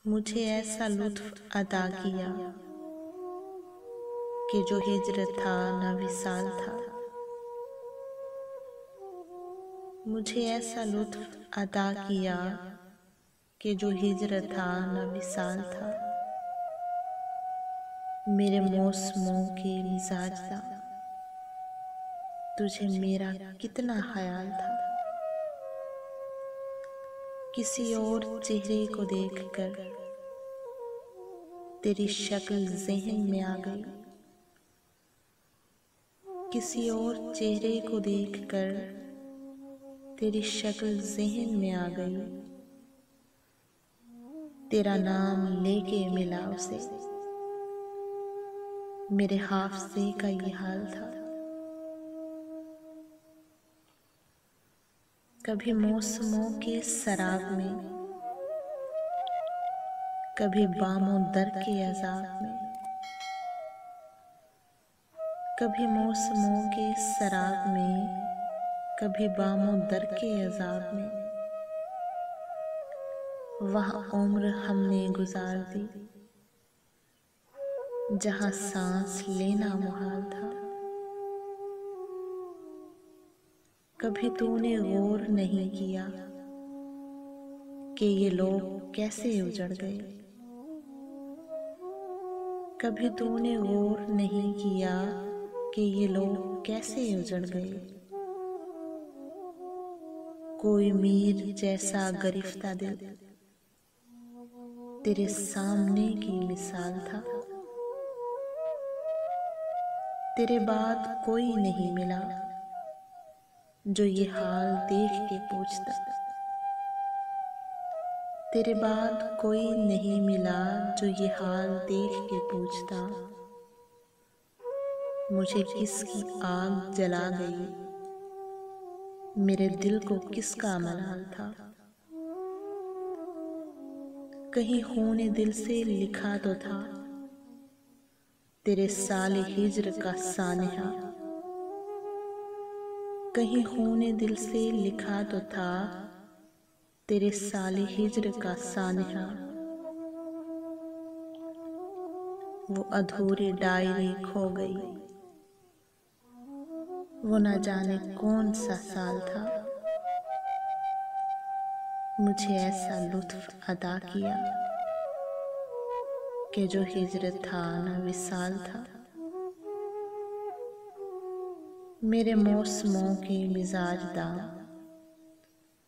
मुझे ऐसा लुत्फ अता किया कि जो हिज्र था न विसाल था। मुझे ऐसा लुत्फ अता किया कि जो हिज्र था न विसाल था। मेरे मौसमों के मिजाज दा तुझे मेरा कितना ख्याल था। किसी और चेहरे को देखकर तेरी शक्ल ज़हन में आ गई। किसी और चेहरे को देखकर तेरी शक्ल ज़हन में आ गई। तेरा नाम लेके मिला उसे, मेरे हाफ़िज़े का ये हाल था। कभी मौसमों के सराब में, कभी बामों दर के अज़ाब में, कभी मौसमों के सराब में, कभी बामों दर के अज़ाब में। वहाँ उम्र हमने गुजार दी जहाँ सांस लेना मुहाल था। कभी तूने गौर नहीं किया कि ये लोग कैसे उजड़ गए। कभी तूने गौर नहीं किया कि ये लोग कैसे उजड़ गए। कोई मीर जैसा गरिफ्ता दिल तेरे सामने की मिसाल था। तेरे बाद कोई नहीं मिला जो ये हाल देख के पूछता। तेरे बाद कोई नहीं मिला जो ये हाल देख के पूछता। मुझे किसकी आग जला गई, मेरे दिल को किसका मलाल था। कहीं खूने दिल से लिखा तो था तेरे साले हिज्र का सानिहा। कहीं खूने दिल से लिखा तो था तेरे साले हिज्र का सानिहा। वो अधूरी डायरी खो गई, वो न जाने कौन सा साल था। मुझे ऐसा लुत्फ अता किया कि जो हिज्र था न विसाल था। मेरे मौसमों के मिजाज दा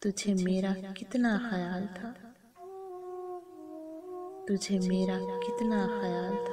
तुझे मेरा कितना ख्याल था। तुझे मेरा कितना ख्याल था।